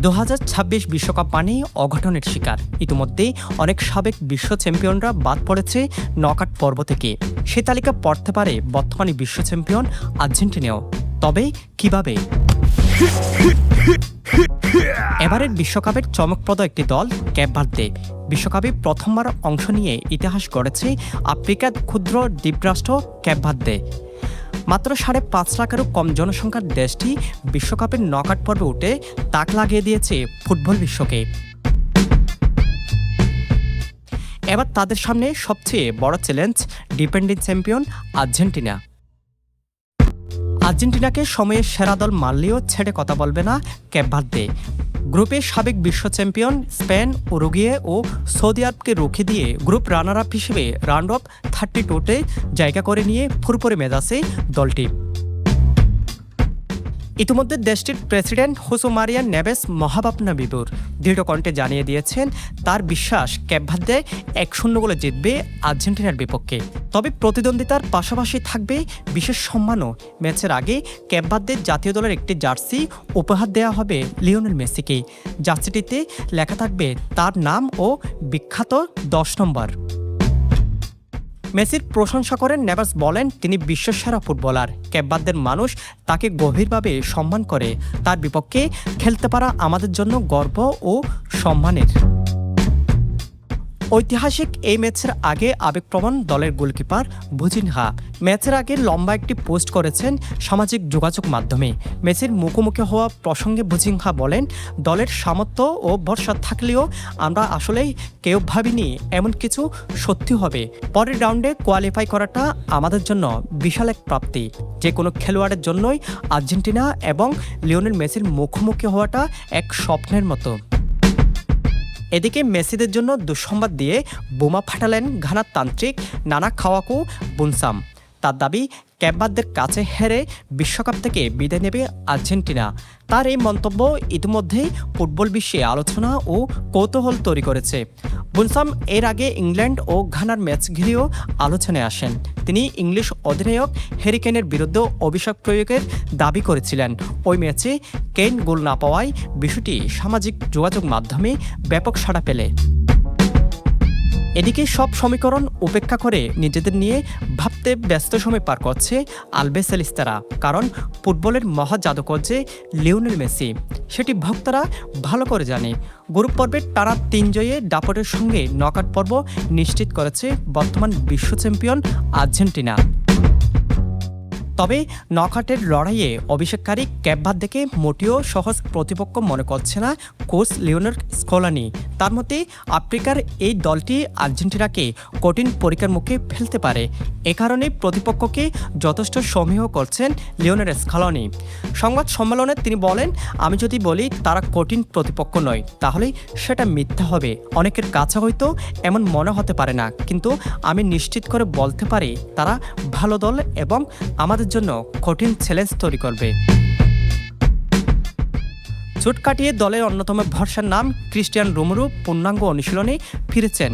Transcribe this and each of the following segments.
2026 বিশ্বকাপ মানেই অঘটনের শিকার। ইতিমধ্যেই অনেক সাবেক বিশ্ব চ্যাম্পিয়নরা বাদ পড়েছে নকআউট পর্ব থেকে। সে তালিকা পড়তে পারে বর্তমানে বিশ্ব চ্যাম্পিয়ন আর্জেন্টিনাও। তবে কিভাবে? এবারের বিশ্বকাপের চমকপ্রদ একটি দল কেপ ভার্দে। বিশ্বকাপে প্রথমবার অংশ নিয়ে ইতিহাস গড়েছে আফ্রিকার ক্ষুদ্র দ্বীপরাষ্ট্র কেপ ভার্দে। মাত্র 5.5 লাখেরও কম জনসংখ্যার দেশটি বিশ্বকাপের নকআউট পর্বে উঠে তাক লাগিয়ে দিয়েছে ফুটবল বিশ্বকে। এবার তাদের সামনে সবচেয়ে বড় চ্যালেঞ্জ ডিফেন্ডিং চ্যাম্পিয়ন আর্জেন্টিনা। আর্জেন্টিনাকে সময়ের সেরা দল মানলেও ছেড়ে কথা বলবে না কেপ ভার্দে। গ্রুপে সাবেক বিশ্ব চ্যাম্পিয়ন স্পেন, উরুগুয়ে ও সৌদি আরবকে রুখে দিয়ে গ্রুপ রানার আপ হিসেবে রাউন্ড অফ 32-তে জায়গা করে নিয়ে ফুরফুরে মেজাজে দলটি। ইতিমধ্যে দেশটির প্রেসিডেন্ট হোসে মারিয়া নেভেস মহাভাবনা বিভোর দৃঢ় কণ্ঠে জানিয়ে দিয়েছেন তার বিশ্বাস কেপ ভার্দে 1-0 গোলে জিতবে আর্জেন্টিনার বিপক্ষে। তবে প্রতিদ্বন্দ্বিতার পাশাপাশি থাকবে বিশেষ সম্মানও। ম্যাচের আগে কেপ ভার্দের জাতীয় দলের একটি জার্সি উপহার দেওয়া হবে লিওনেল মেসিকে। জার্সিটিতে লেখা থাকবে তার নাম ও বিখ্যাত 10 নম্বর। মেসির প্রশংসা করেন নেভাস, বলেন তিনি বিশ্বসেরা ফুটবলার। কেপ ভার্দের মানুষ তাকে গভীরভাবে সম্মান করে। তার বিপক্ষে খেলতে পারা আমাদের জন্য গর্ব ও সম্মানের। ঐতিহাসিক এই ম্যাচের আগে আবেগপ্রবণ দলের গোলকিপার বুজিনহা ম্যাচের আগে লম্বা একটি পোস্ট করেছেন সামাজিক যোগাযোগ মাধ্যমে। মেসির মুখোমুখি হওয়া প্রসঙ্গে বুজিনহা বলেন, দলের সামর্থ্য ও ভরসা থাকলেও আমরা আসলেই কেউ ভাবিনি এমন কিছু সত্যি হবে। পরের রাউন্ডে কোয়ালিফাই করাটা আমাদের জন্য বিশাল এক প্রাপ্তি। যে কোনো খেলোয়াড়ের জন্যই আর্জেন্টিনা এবং লিওনেল মেসির মুখোমুখি হওয়াটা এক স্বপ্নের মতো। এদিকে মেসিদের জন্য দুঃসংবাদ দিয়ে বোমা ফাটালেন ঘানার তান্ত্রিক নানা খাওয়াকু বুনসাম। তার দাবি কেপ ভার্দের কাছে হেরে বিশ্বকাপ থেকে বিদায় নেবে আর্জেন্টিনা। তার এই মন্তব্য ইতিমধ্যেই ফুটবল বিশ্বে আলোচনা ও কৌতূহল তৈরি করেছে। বুনসাম এর আগে ইংল্যান্ড ও ঘানার ম্যাচ ঘিরেও আলোচনায় আসেন। তিনি ইংলিশ অধিনায়ক হ্যারি কেনের বিরুদ্ধে অভিষেক প্রয়োগের দাবি করেছিলেন। ওই ম্যাচে কেন গোল না পাওয়ায় বিষয়টি সামাজিক যোগাযোগ মাধ্যমে ব্যাপক সাড়া পেলে। এদিকে সব সমীকরণ উপেক্ষা করে নিজেদের নিয়ে ভাবতে ব্যস্ত সময় পার করছে আলবিসেলিস্তারা। কারণ ফুটবলের মহা জাদুকর যে লিওনেল মেসি, সেটি ভক্তরা ভালো করে জানে। গ্রুপ পর্বের টানা 3 জয়ে দাপটের সঙ্গে নকআউট পর্ব নিশ্চিত করেছে বর্তমান বিশ্ব চ্যাম্পিয়ন আর্জেন্টিনা। তবে নকআউটের লড়াইয়ে অভিষেককারী কেপ ভার্দেকে মোটেও সহজ প্রতিপক্ষ মনে করছে না কোচ লিওনেল স্কলানি। তার মতে আফ্রিকার এই দলটি আর্জেন্টিনাকে কঠিন পরীক্ষার মুখে ফেলতে পারে। এ কারণে প্রতিপক্ষকে যথেষ্ট সমীহ করছেন লিওনেল স্কলানি। সংবাদ সম্মেলনে তিনি বলেন, আমি যদি বলি তারা কঠিন প্রতিপক্ষ নয় তাহলে সেটা মিথ্যা হবে। অনেকের কাছে হয়তো এমন মনে হতে পারে না, কিন্তু আমি নিশ্চিত করে বলতে পারি তারা ভালো দল এবং আমাদের জন্য কঠিন চ্যালেঞ্জ তৈরি করবে। চোট কাটিয়ে দলের অন্যতম ভরসার নাম ক্রিস্টিয়ান রোমেরো পূর্ণাঙ্গ অনুশীলনে ফিরেছেন।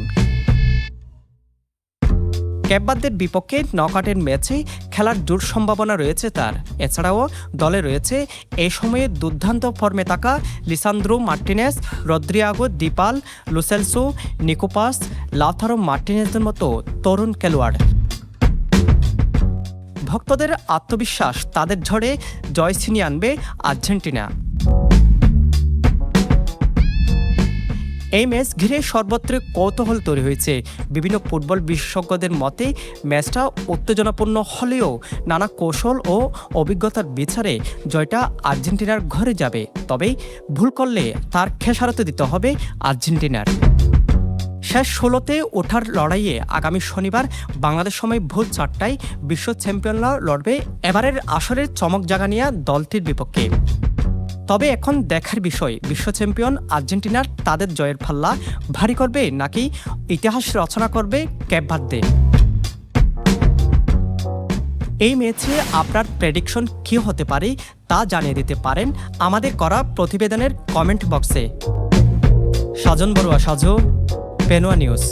কেপ ভার্দের বিপক্ষে নকআউটের ম্যাচে খেলার জোর সম্ভাবনা রয়েছে তার। এছাড়াও দলে রয়েছে এই সময়ে দুর্দান্ত ফর্মে থাকা Lisandro Martinez, Rodrigo De Paul, Lo Celso, Nico Paz, Lautaro মার্টিনেজদের মতো তরুণ খেলোয়াড়। ভক্তদের আত্মবিশ্বাস তাদের ঝড়ে জয় ছিনিয়ে আনবে আর্জেন্টিনা। এই ম্যাচ ঘিরে সর্বত্র কৌতূহল তৈরি হয়েছে। বিভিন্ন ফুটবল বিশেষজ্ঞদের মতে ম্যাচটা উত্তেজনাপূর্ণ হলেও নানা কৌশল ও অভিজ্ঞতার বিচারে জয়টা আর্জেন্টিনার ঘরে যাবে। তবে ভুল করলে তার খেসারত দিতে হবে আর্জেন্টিনার। শেষ 16তে ওঠার লড়াইয়ে আগামী শনিবার বাংলাদেশ সময় ভোর 4টায় বিশ্ব চ্যাম্পিয়নরা লড়বে এবারের আসরের চমক জাগানিয়া দলটির বিপক্ষে। তবে এখন দেখার বিষয় বিশ্ব চ্যাম্পিয়ন আর্জেন্টিনার তাদের জয়ের পাল্লা ভারী করবে নাকি ইতিহাস রচনা করবে কেপ ভার্দে। এই ম্যাচে আপনার প্রেডিকশন কী হতে পারে তা জানিয়ে দিতে পারেন আমাদের করা প্রতিবেদনের কমেন্ট বক্সে। সাজন বড়ুয়া, সাজু, পেনুয়া নিউজ।